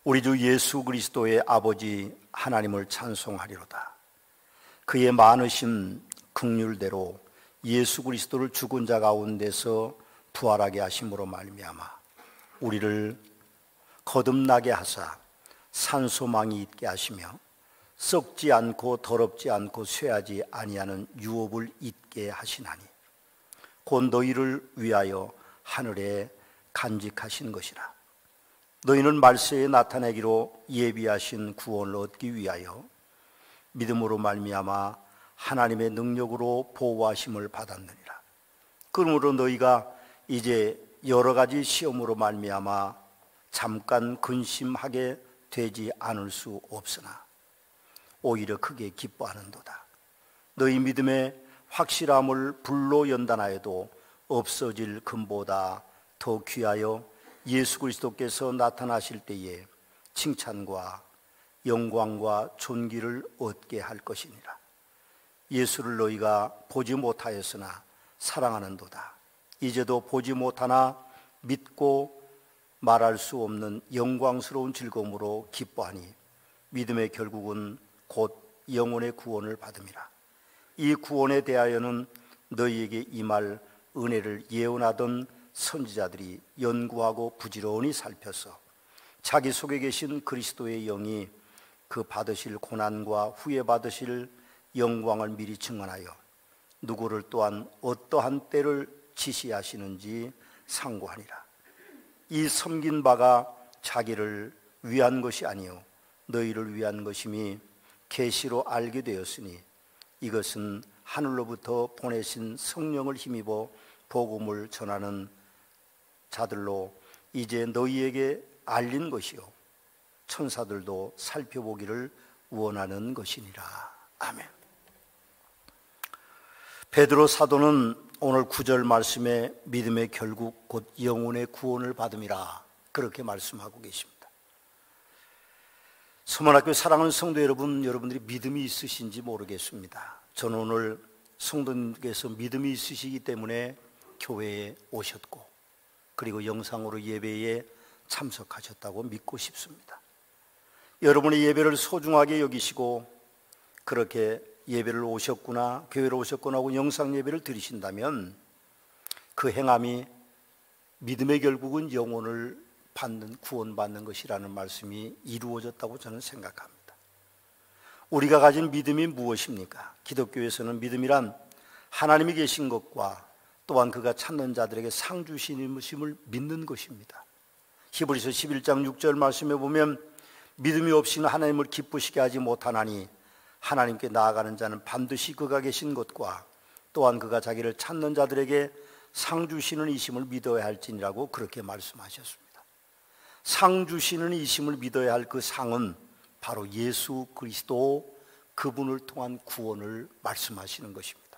우리 주 예수 그리스도의 아버지 하나님을 찬송하리로다. 그의 많으신 긍휼대로 예수 그리스도를 죽은 자 가운데서 부활하게 하심으로 말미암아 우리를 거듭나게 하사 산소망이 있게 하시며 썩지 않고 더럽지 않고 쇠하지 아니하는 유업을 있게 하시나니 곧 너희를 위하여 하늘에 간직하신 것이라. 너희는 말세에 나타내기로 예비하신 구원을 얻기 위하여 믿음으로 말미암아 하나님의 능력으로 보호하심을 받았느니라. 그러므로 너희가 이제 여러 가지 시험으로 말미암아 잠깐 근심하게 되지 않을 수 없으나 오히려 크게 기뻐하는도다. 너희 믿음의 확실함을 불로 연단하여도 없어질 금보다 더 귀하여 예수 그리스도께서 나타나실 때에 칭찬과 영광과 존귀를 얻게 할 것이니라. 예수를 너희가 보지 못하였으나 사랑하는도다. 이제도 보지 못하나 믿고 말할 수 없는 영광스러운 즐거움으로 기뻐하니 믿음의 결국은 곧 영혼의 구원을 받음이라. 이 구원에 대하여는 너희에게 임할 은혜를 예언하던 선지자들이 연구하고 부지런히 살펴서 자기 속에 계신 그리스도의 영이 그 받으실 고난과 후에 받으실 영광을 미리 증언하여 누구를 또한 어떠한 때를 지시하시는지 상고하니라. 이 섬긴 바가 자기를 위한 것이 아니요 너희를 위한 것임이 계시로 알게 되었으니 이것은 하늘로부터 보내신 성령을 힘입어 복음을 전하는 자들로 이제 너희에게 알린 것이요 천사들도 살펴보기를 원하는 것이니라. 아멘. 베드로 사도는 오늘 9절 말씀에 믿음의 결국 곧 영혼의 구원을 받음이라 그렇게 말씀하고 계십니다. 서문학교 사랑하는 성도 여러분, 여러분들이 믿음이 있으신지 모르겠습니다. 저는 오늘 성도님께서 믿음이 있으시기 때문에 교회에 오셨고 그리고 영상으로 예배에 참석하셨다고 믿고 싶습니다. 여러분의 예배를 소중하게 여기시고 그렇게 예배를 오셨구나, 교회로 오셨구나 하고 영상 예배를 드리신다면 그 행함이 믿음의 결국은 영혼을 받는, 구원받는 것이라는 말씀이 이루어졌다고 저는 생각합니다. 우리가 가진 믿음이 무엇입니까? 기독교에서는 믿음이란 하나님이 계신 것과 또한 그가 찾는 자들에게 상 주시심을 믿는 것입니다. 히브리서 11장 6절 말씀에 보면 믿음이 없이는 하나님을 기쁘시게 하지 못하나니 하나님께 나아가는 자는 반드시 그가 계신 것과 또한 그가 자기를 찾는 자들에게 상 주시는 이심을 믿어야 할지니라고 그렇게 말씀하셨습니다. 상 주시는 이심을 믿어야 할 그 상은 바로 예수 그리스도 그분을 통한 구원을 말씀하시는 것입니다.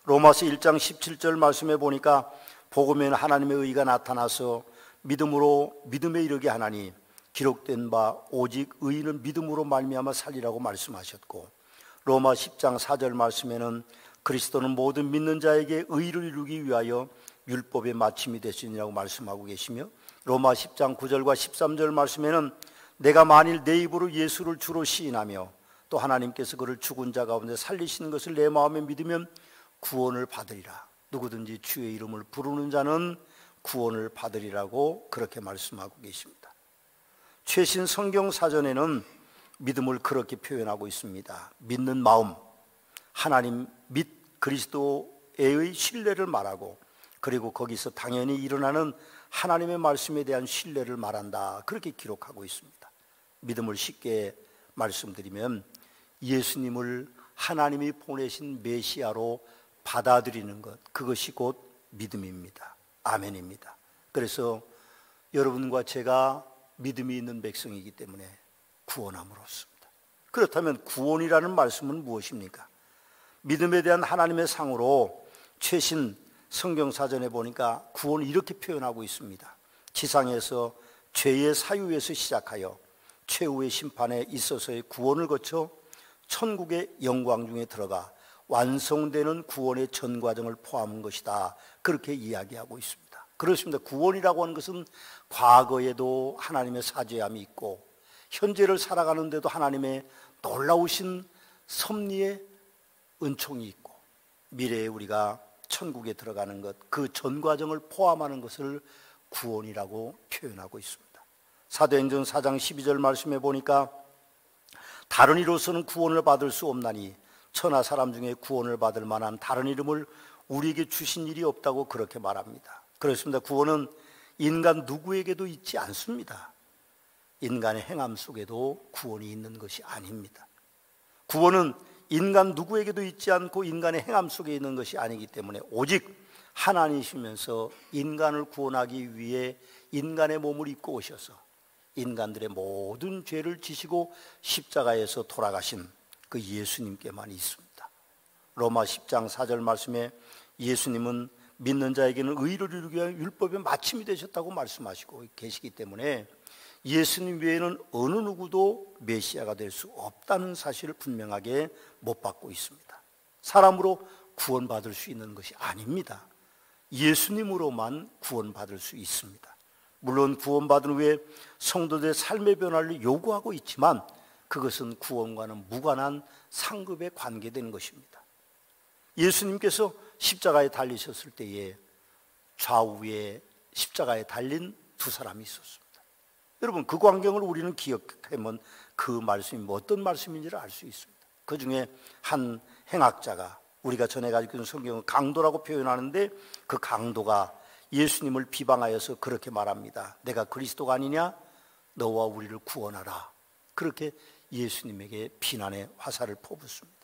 로마서 1장 17절 말씀에 보니까 복음에는 하나님의 의가 나타나서 믿음으로 믿음에 이르게 하나니 기록된 바 오직 의인은 믿음으로 말미암아 살리라고 말씀하셨고 로마 10장 4절 말씀에는 그리스도는 모든 믿는 자에게 의를 이루기 위하여 율법의 마침이 되시니라고 말씀하고 계시며 로마 10장 9절과 13절 말씀에는 내가 만일 내 입으로 예수를 주로 시인하며 또 하나님께서 그를 죽은 자 가운데 살리시는 것을 내 마음에 믿으면 구원을 받으리라. 누구든지 주의 이름을 부르는 자는 구원을 받으리라고 그렇게 말씀하고 계십니다. 최신 성경 사전에는 믿음을 그렇게 표현하고 있습니다. 믿는 마음, 하나님 및 그리스도의 신뢰를 말하고 그리고 거기서 당연히 일어나는 하나님의 말씀에 대한 신뢰를 말한다. 그렇게 기록하고 있습니다. 믿음을 쉽게 말씀드리면 예수님을 하나님이 보내신 메시아로 받아들이는 것, 그것이 곧 믿음입니다. 아멘입니다. 그래서 여러분과 제가 믿음이 있는 백성이기 때문에 구원함을 얻습니다. 그렇다면 구원이라는 말씀은 무엇입니까? 믿음에 대한 하나님의 상으로 최신 성경사전에 보니까 구원을 이렇게 표현하고 있습니다. 지상에서 죄의 사유에서 시작하여 최후의 심판에 있어서의 구원을 거쳐 천국의 영광 중에 들어가 완성되는 구원의 전 과정을 포함한 것이다. 그렇게 이야기하고 있습니다. 그렇습니다. 구원이라고 하는 것은 과거에도 하나님의 사죄함이 있고 현재를 살아가는데도 하나님의 놀라우신 섭리의 은총이 있고 미래에 우리가 천국에 들어가는 것, 그 전 과정을 포함하는 것을 구원이라고 표현하고 있습니다. 사도행전 4장 12절 말씀에 보니까 다른 이로서는 구원을 받을 수 없나니 천하 사람 중에 구원을 받을 만한 다른 이름을 우리에게 주신 일이 없다고 그렇게 말합니다. 그렇습니다. 구원은 인간 누구에게도 있지 않습니다. 인간의 행함 속에도 구원이 있는 것이 아닙니다. 구원은 인간 누구에게도 있지 않고 인간의 행함 속에 있는 것이 아니기 때문에 오직 하나님이시면서 인간을 구원하기 위해 인간의 몸을 입고 오셔서 인간들의 모든 죄를 지시고 십자가에서 돌아가신 그 예수님께만 있습니다. 로마 10장 4절 말씀에 예수님은 믿는 자에게는 의를 이루기 위한 율법의 마침이 되셨다고 말씀하시고 계시기 때문에 예수님 외에는 어느 누구도 메시아가 될 수 없다는 사실을 분명하게 못 받고 있습니다. 사람으로 구원받을 수 있는 것이 아닙니다. 예수님으로만 구원받을 수 있습니다. 물론 구원받은 후에 성도들의 삶의 변화를 요구하고 있지만 그것은 구원과는 무관한 상급에 관계되는 것입니다. 예수님께서 십자가에 달리셨을 때에 좌우에 십자가에 달린 두 사람이 있었습니다. 여러분, 그 광경을 우리는 기억하면 그 말씀이 어떤 말씀인지를 알 수 있습니다. 그 중에 한 행학자가, 우리가 전에 가지고 있는 성경은 강도라고 표현하는데 그 강도가 예수님을 비방하여서 그렇게 말합니다. 내가 그리스도가 아니냐? 너와 우리를 구원하라. 그렇게 예수님에게 비난의 화살을 퍼붓습니다.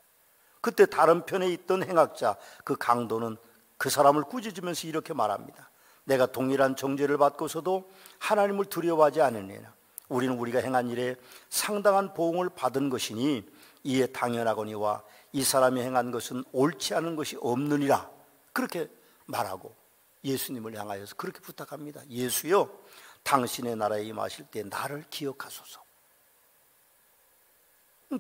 그때 다른 편에 있던 행학자, 그 강도는 그 사람을 꾸짖으면서 이렇게 말합니다. 내가 동일한 정죄를 받고서도 하나님을 두려워하지 않으느냐? 우리는 우리가 행한 일에 상당한 보응을 받은 것이니 이에 당연하거니와 이 사람이 행한 것은 옳지 않은 것이 없느니라. 그렇게 말하고 예수님을 향하여서 그렇게 부탁합니다. 예수여, 당신의 나라에 임하실 때 나를 기억하소서.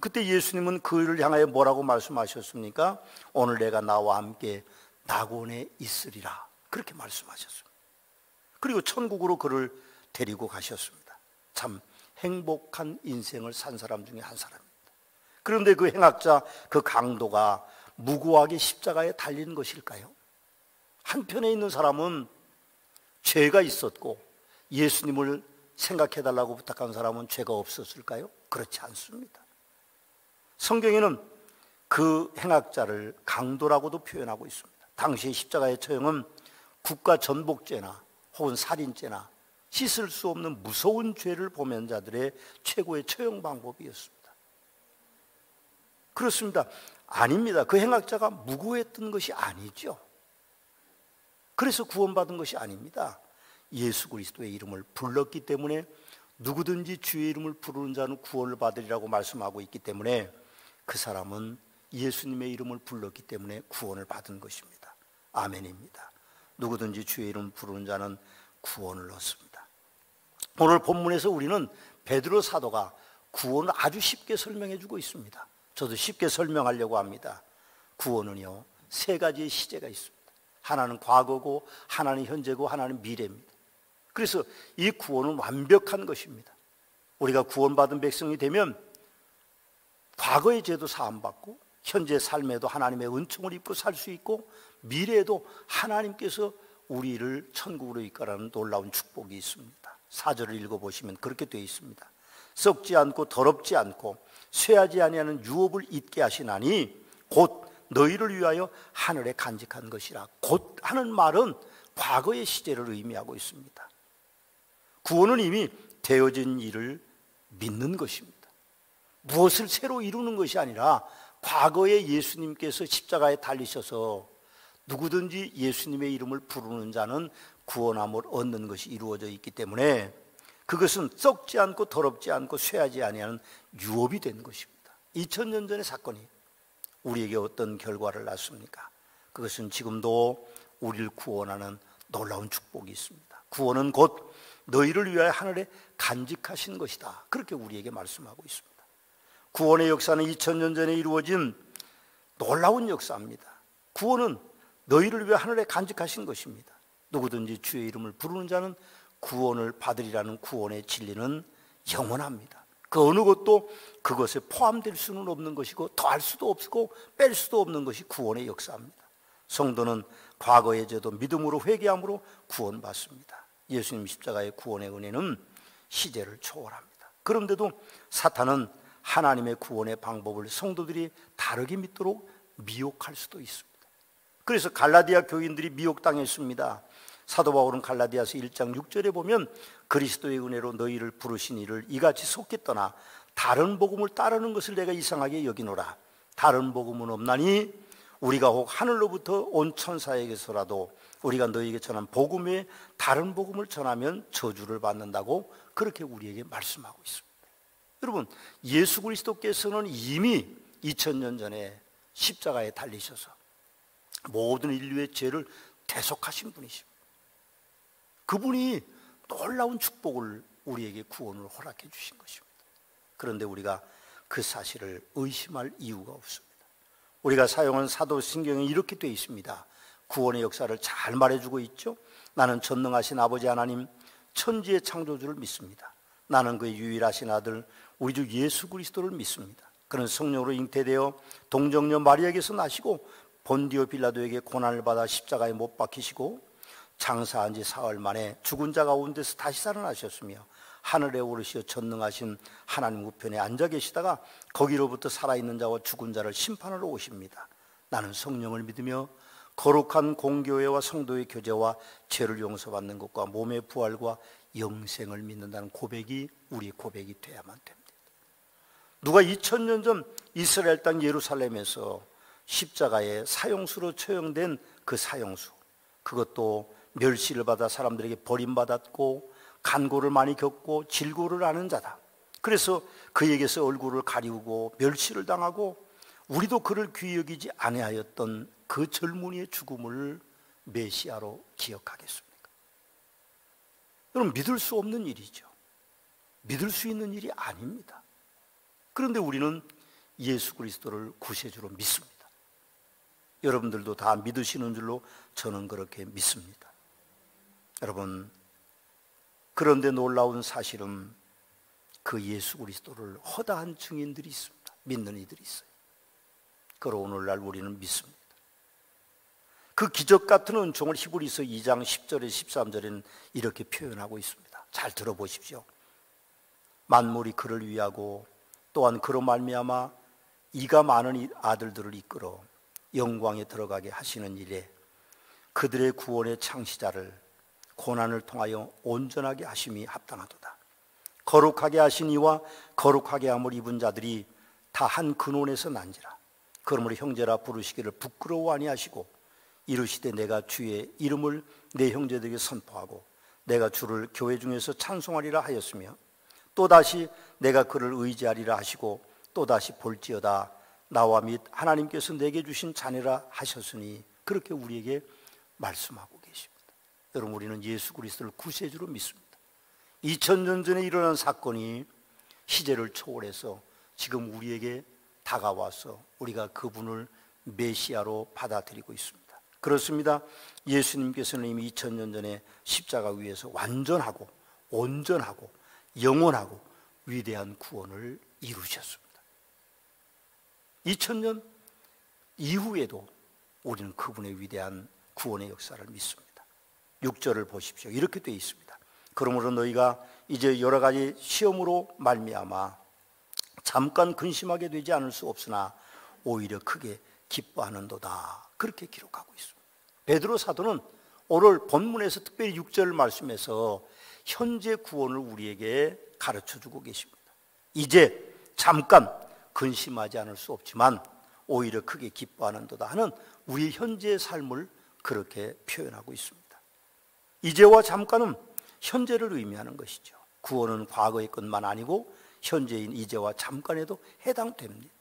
그때 예수님은 그를 향하여 뭐라고 말씀하셨습니까? 오늘 내가 나와 함께 낙원에 있으리라. 그렇게 말씀하셨습니다. 그리고 천국으로 그를 데리고 가셨습니다. 참 행복한 인생을 산 사람 중에 한 사람입니다. 그런데 그 행학자, 그 강도가 무고하게 십자가에 달린 것일까요? 한편에 있는 사람은 죄가 있었고 예수님을 생각해달라고 부탁한 사람은 죄가 없었을까요? 그렇지 않습니다. 성경에는 그 행학자를 강도라고도 표현하고 있습니다. 당시의 십자가의 처형은 국가 전복죄나 혹은 살인죄나 씻을 수 없는 무서운 죄를 범한 자들의 최고의 처형 방법이었습니다. 그렇습니다. 아닙니다. 그 행학자가 무고했던 것이 아니죠. 그래서 구원받은 것이 아닙니다. 예수 그리스도의 이름을 불렀기 때문에 누구든지 주의 이름을 부르는 자는 구원을 받으리라고 말씀하고 있기 때문에 그 사람은 예수님의 이름을 불렀기 때문에 구원을 받은 것입니다. 아멘입니다. 누구든지 주의 이름을 부르는 자는 구원을 얻습니다. 오늘 본문에서 우리는 베드로 사도가 구원을 아주 쉽게 설명해 주고 있습니다. 저도 쉽게 설명하려고 합니다. 구원은요, 세 가지의 시제가 있습니다. 하나는 과거고, 하나는 현재고, 하나는 미래입니다. 그래서 이 구원은 완벽한 것입니다. 우리가 구원받은 백성이 되면 과거의 죄도 사함받고 현재 삶에도 하나님의 은총을 입고 살 수 있고 미래에도 하나님께서 우리를 천국으로 이끌어가는 놀라운 축복이 있습니다. 4절을 읽어보시면 그렇게 되어 있습니다. 썩지 않고 더럽지 않고 쇠하지 아니하는 유업을 잊게 하시나니 곧 너희를 위하여 하늘에 간직한 것이라. 곧 하는 말은 과거의 시제를 의미하고 있습니다. 구원은 이미 되어진 일을 믿는 것입니다. 무엇을 새로 이루는 것이 아니라 과거에 예수님께서 십자가에 달리셔서 누구든지 예수님의 이름을 부르는 자는 구원함을 얻는 것이 이루어져 있기 때문에 그것은 썩지 않고 더럽지 않고 쇠하지 아니하는 유업이 된 것입니다. 2000년 전의 사건이 우리에게 어떤 결과를 낳습니까? 그것은 지금도 우리를 구원하는 놀라운 축복이 있습니다. 구원은 곧 너희를 위하여 하늘에 간직하신 것이다. 그렇게 우리에게 말씀하고 있습니다. 구원의 역사는 2000년 전에 이루어진 놀라운 역사입니다. 구원은 너희를 위해 하늘에 간직하신 것입니다. 누구든지 주의 이름을 부르는 자는 구원을 받으리라는 구원의 진리는 영원합니다. 그 어느 것도 그것에 포함될 수는 없는 것이고 더할 수도 없고 뺄 수도 없는 것이 구원의 역사입니다. 성도는 과거의 죄도 믿음으로 회개함으로 구원받습니다. 예수님 십자가의 구원의 은혜는 시제를 초월합니다. 그런데도 사탄은 하나님의 구원의 방법을 성도들이 다르게 믿도록 미혹할 수도 있습니다. 그래서 갈라디아 교인들이 미혹당했습니다. 사도 바울은 갈라디아서 1장 6절에 보면 그리스도의 은혜로 너희를 부르신 이를 이같이 속히 떠나 다른 복음을 따르는 것을 내가 이상하게 여기노라. 다른 복음은 없나니 우리가 혹 하늘로부터 온 천사에게서라도 우리가 너희에게 전한 복음 외에 다른 복음을 전하면 저주를 받는다고 그렇게 우리에게 말씀하고 있습니다. 여러분, 예수 그리스도께서는 이미 2000년 전에 십자가에 달리셔서 모든 인류의 죄를 대속하신 분이십니다. 그분이 놀라운 축복을 우리에게 구원을 허락해 주신 것입니다. 그런데 우리가 그 사실을 의심할 이유가 없습니다. 우리가 사용한 사도신경에 이렇게 되어 있습니다. 구원의 역사를 잘 말해주고 있죠. 나는 전능하신 아버지 하나님 천지의 창조주를 믿습니다. 나는 그의 유일하신 아들 우리 주 예수 그리스도를 믿습니다. 그는 성령으로 잉태되어 동정녀 마리아에게서 나시고 본디오 빌라도에게 고난을 받아 십자가에 못 박히시고 장사한 지 사흘 만에 죽은 자 가운데서 다시 살아나셨으며 하늘에 오르시어 전능하신 하나님 우편에 앉아 계시다가 거기로부터 살아있는 자와 죽은 자를 심판하러 오십니다. 나는 성령을 믿으며 거룩한 공교회와 성도의 교제와 죄를 용서받는 것과 몸의 부활과 영생을 믿는다는 고백이 우리의 고백이 돼야만 됩니다. 누가 2000년 전 이스라엘 땅 예루살렘에서 십자가에 사형수로 처형된 그 사형수, 그것도 멸시를 받아 사람들에게 버림받았고 간고를 많이 겪고 질고를 하는 자다. 그래서 그에게서 얼굴을 가리우고 멸시를 당하고 우리도 그를 귀히 여기지 아니하였던 그 젊은이의 죽음을 메시아로 기억하겠습니까? 여러분, 믿을 수 없는 일이죠. 믿을 수 있는 일이 아닙니다. 그런데 우리는 예수 그리스도를 구세주로 믿습니다. 여러분들도 다 믿으시는 줄로 저는 그렇게 믿습니다. 여러분, 그런데 놀라운 사실은 그 예수 그리스도를 허다한 증인들이 있습니다. 믿는 이들이 있어요. 그러 오늘날 우리는 믿습니다. 그 기적 같은 은총을 히브리서 2장 10절에 13절에는 이렇게 표현하고 있습니다. 잘 들어보십시오. 만물이 그를 위하고 또한 그로 말미암아 이가 많은 아들들을 이끌어 영광에 들어가게 하시는 일에 그들의 구원의 창시자를 고난을 통하여 온전하게 하심이 합당하도다. 거룩하게 하신 이와 거룩하게 함을 입은 자들이 다 한 근원에서 난지라. 그러므로 형제라 부르시기를 부끄러워 아니하시고 이르시되 내가 주의 이름을 내 형제들에게 선포하고 내가 주를 교회 중에서 찬송하리라 하였으며 또다시 내가 그를 의지하리라 하시고 또다시 볼지어다 나와 및 하나님께서 내게 주신 자녀라 하셨으니 그렇게 우리에게 말씀하고 계십니다. 여러분, 우리는 예수 그리스도를 구세주로 믿습니다. 2000년 전에 일어난 사건이 시제를 초월해서 지금 우리에게 다가와서 우리가 그분을 메시아로 받아들이고 있습니다. 그렇습니다. 예수님께서는 이미 2000년 전에 십자가 위에서 완전하고 온전하고 영원하고 위대한 구원을 이루셨습니다. 2000년 이후에도 우리는 그분의 위대한 구원의 역사를 믿습니다. 6절을 보십시오. 이렇게 되어 있습니다. 그러므로 너희가 이제 여러 가지 시험으로 말미암아 잠깐 근심하게 되지 않을 수 없으나 오히려 크게 기뻐하는도다. 그렇게 기록하고 있습니다. 베드로 사도는 오늘 본문에서 특별히 6절 말씀에서 현재 구원을 우리에게 가르쳐주고 계십니다. 이제 잠깐 근심하지 않을 수 없지만 오히려 크게 기뻐하는도다 하는 우리의 현재의 삶을 그렇게 표현하고 있습니다. 이제와 잠깐은 현재를 의미하는 것이죠. 구원은 과거의 것만 아니고 현재인 이제와 잠깐에도 해당됩니다.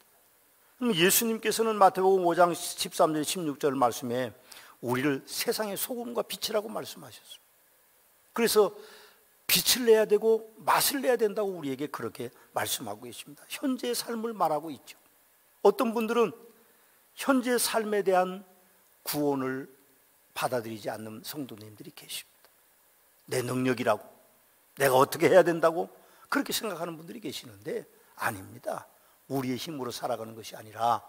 예수님께서는 마태복음 5장 13절 16절 말씀에 우리를 세상의 소금과 빛이라고 말씀하셨습니다. 그래서 빛을 내야 되고 맛을 내야 된다고 우리에게 그렇게 말씀하고 계십니다. 현재의 삶을 말하고 있죠. 어떤 분들은 현재의 삶에 대한 구원을 받아들이지 않는 성도님들이 계십니다. 내 능력이라고, 내가 어떻게 해야 된다고 그렇게 생각하는 분들이 계시는데 아닙니다. 우리의 힘으로 살아가는 것이 아니라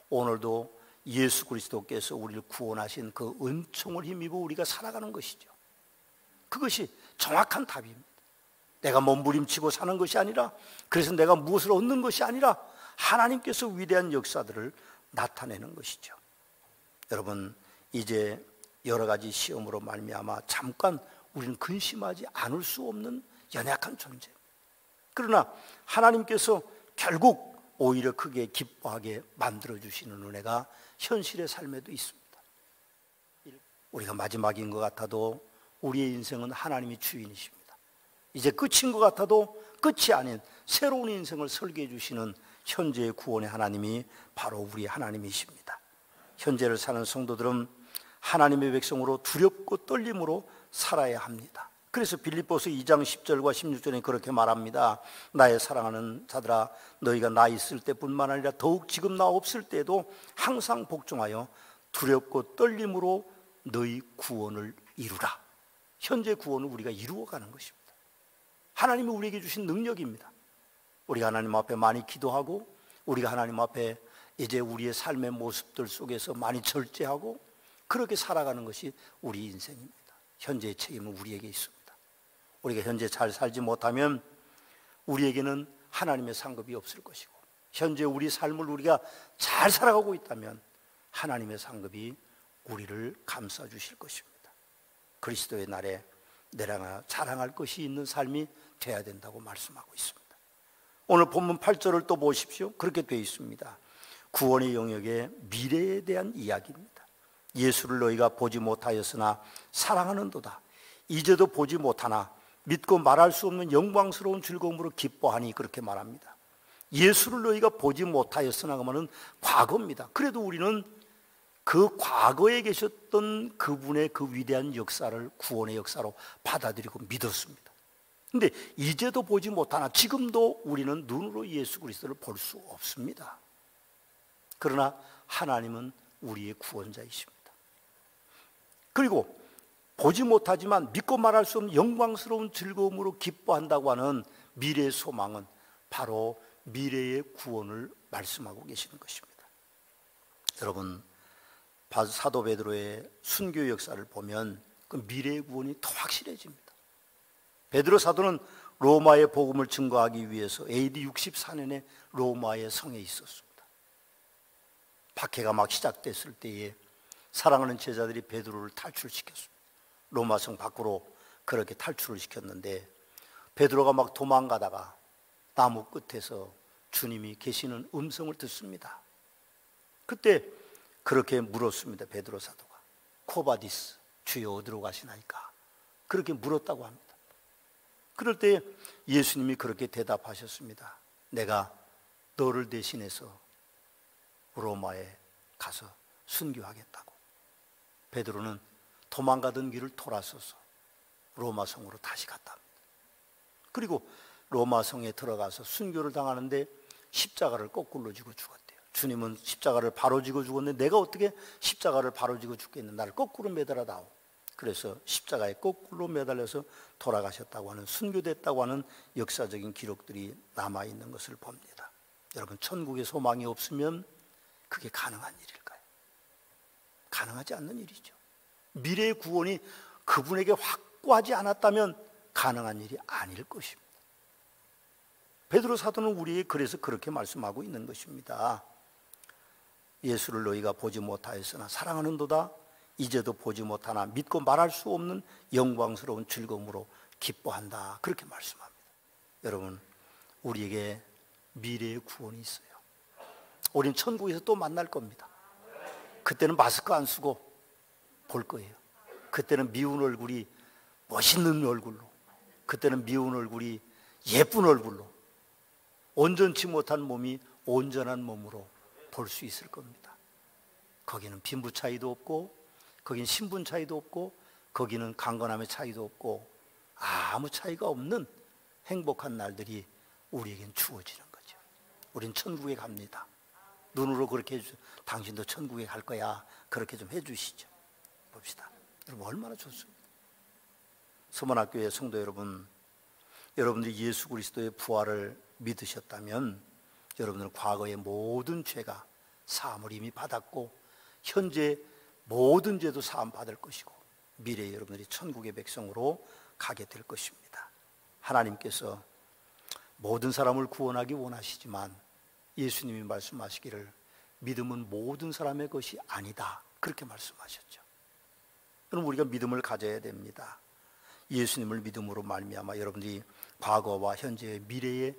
오늘도 예수 그리스도께서 우리를 구원하신 그 은총을 힘입어 우리가 살아가는 것이죠. 그것이 정확한 답입니다. 내가 몸부림치고 사는 것이 아니라, 그래서 내가 무엇을 얻는 것이 아니라 하나님께서 위대한 역사들을 나타내는 것이죠. 여러분, 이제 여러 가지 시험으로 말미암아 잠깐 우리는 근심하지 않을 수 없는 연약한 존재. 그러나 하나님께서 결국 오히려 크게 기뻐하게 만들어주시는 은혜가 현실의 삶에도 있습니다. 우리가 마지막인 것 같아도 우리의 인생은 하나님이 주인이십니다. 이제 끝인 것 같아도 끝이 아닌 새로운 인생을 설계해 주시는 현재의 구원의 하나님이 바로 우리 하나님이십니다. 현재를 사는 성도들은 하나님의 백성으로 두렵고 떨림으로 살아야 합니다. 그래서 빌립보서 2장 10절과 16절에 그렇게 말합니다. 나의 사랑하는 자들아, 너희가 나 있을 때뿐만 아니라 더욱 지금 나 없을 때도 항상 복종하여 두렵고 떨림으로 너희 구원을 이루라. 현재 구원을 우리가 이루어가는 것입니다. 하나님이 우리에게 주신 능력입니다. 우리가 하나님 앞에 많이 기도하고, 우리가 하나님 앞에 이제 우리의 삶의 모습들 속에서 많이 절제하고 그렇게 살아가는 것이 우리 인생입니다. 현재의 책임은 우리에게 있습니다. 우리가 현재 잘 살지 못하면 우리에게는 하나님의 상급이 없을 것이고, 현재 우리 삶을 우리가 잘 살아가고 있다면 하나님의 상급이 우리를 감싸주실 것입니다. 그리스도의 날에 내가 자랑할 것이 있는 삶이 돼야 된다고 말씀하고 있습니다. 오늘 본문 8절을 또 보십시오. 그렇게 되어 있습니다. 구원의 영역의 미래에 대한 이야기입니다. 예수를 너희가 보지 못하였으나 사랑하는도다. 이제도 보지 못하나 믿고 말할 수 없는 영광스러운 즐거움으로 기뻐하니, 그렇게 말합니다. 예수를 너희가 보지 못하였으나 그러면 과거입니다. 그래도 우리는 그 과거에 계셨던 그분의 그 위대한 역사를 구원의 역사로 받아들이고 믿었습니다. 그런데 이제도 보지 못하나, 지금도 우리는 눈으로 예수 그리스도를 볼 수 없습니다. 그러나 하나님은 우리의 구원자이십니다. 그리고 보지 못하지만 믿고 말할 수 없는 영광스러운 즐거움으로 기뻐한다고 하는 미래의 소망은 바로 미래의 구원을 말씀하고 계시는 것입니다. 여러분, 사도 베드로의 순교 역사를 보면 그 미래의 구원이 더 확실해집니다. 베드로 사도는 로마의 복음을 증거하기 위해서 AD 64년에 로마의 성에 있었습니다. 박해가 막 시작됐을 때에 사랑하는 제자들이 베드로를 탈출시켰습니다. 로마 성 밖으로 그렇게 탈출을 시켰는데, 베드로가 막 도망가다가 나무 끝에서 주님이 계시는 음성을 듣습니다. 그때 그렇게 물었습니다. 베드로 사도가 코바디스, 주여 어디로 가시나이까? 그렇게 물었다고 합니다. 그럴 때 예수님이 그렇게 대답하셨습니다. 내가 너를 대신해서 로마에 가서 순교하겠다고. 베드로는 도망가던 길을 돌아서서 로마 성으로 다시 갔다 합니다. 그리고 로마 성에 들어가서 순교를 당하는데 십자가를 거꾸로 지고 죽었대요. 주님은 십자가를 바로 지고 죽었는데 내가 어떻게 십자가를 바로 지고 죽겠는, 나를 거꾸로 매달아 다오. 그래서 십자가에 거꾸로 매달려서 돌아가셨다고 하는, 순교됐다고 하는 역사적인 기록들이 남아있는 것을 봅니다. 여러분, 천국에 소망이 없으면 그게 가능한 일일까요? 가능하지 않는 일이죠. 미래의 구원이 그분에게 확고하지 않았다면 가능한 일이 아닐 것입니다. 베드로 사도는 우리에게 그래서 그렇게 말씀하고 있는 것입니다. 예수를 너희가 보지 못하였으나 사랑하는도다. 이제도 보지 못하나 믿고 말할 수 없는 영광스러운 즐거움으로 기뻐한다. 그렇게 말씀합니다. 여러분, 우리에게 미래의 구원이 있어요. 우린 천국에서 또 만날 겁니다. 그때는 마스크 안 쓰고 볼 거예요. 그때는 미운 얼굴이 멋있는 얼굴로, 그때는 미운 얼굴이 예쁜 얼굴로, 온전치 못한 몸이 온전한 몸으로 볼 수 있을 겁니다. 거기는 빈부 차이도 없고, 거기는 신분 차이도 없고, 거기는 강건함의 차이도 없고, 아무 차이가 없는 행복한 날들이 우리에겐 주어지는 거죠. 우린 천국에 갑니다. 눈으로 그렇게 해주세요. 당신도 천국에 갈 거야. 그렇게 좀 해주시죠. 봅시다. 여러분, 얼마나 좋습니다. 서문학교의 성도 여러분, 여러분들이 예수 그리스도의 부활을 믿으셨다면 여러분들은 과거의 모든 죄가 사함을 이미 받았고 현재 모든 죄도 사함 받을 것이고 미래에 여러분들이 천국의 백성으로 가게 될 것입니다. 하나님께서 모든 사람을 구원하기 원하시지만 예수님이 말씀하시기를 믿음은 모든 사람의 것이 아니다, 그렇게 말씀하셨죠. 여러분, 우리가 믿음을 가져야 됩니다. 예수님을 믿음으로 말미암아 여러분들이 과거와 현재의 미래의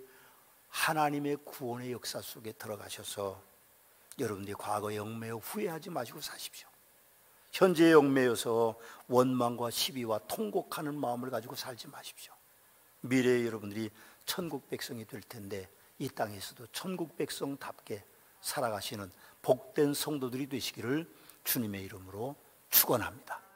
하나님의 구원의 역사 속에 들어가셔서 여러분들이 과거에 얽매여 후회하지 마시고 사십시오. 현재에 얽매여서 원망과 시비와 통곡하는 마음을 가지고 살지 마십시오. 미래에 여러분들이 천국 백성이 될 텐데 이 땅에서도 천국 백성답게 살아가시는 복된 성도들이 되시기를 주님의 이름으로 축원합니다.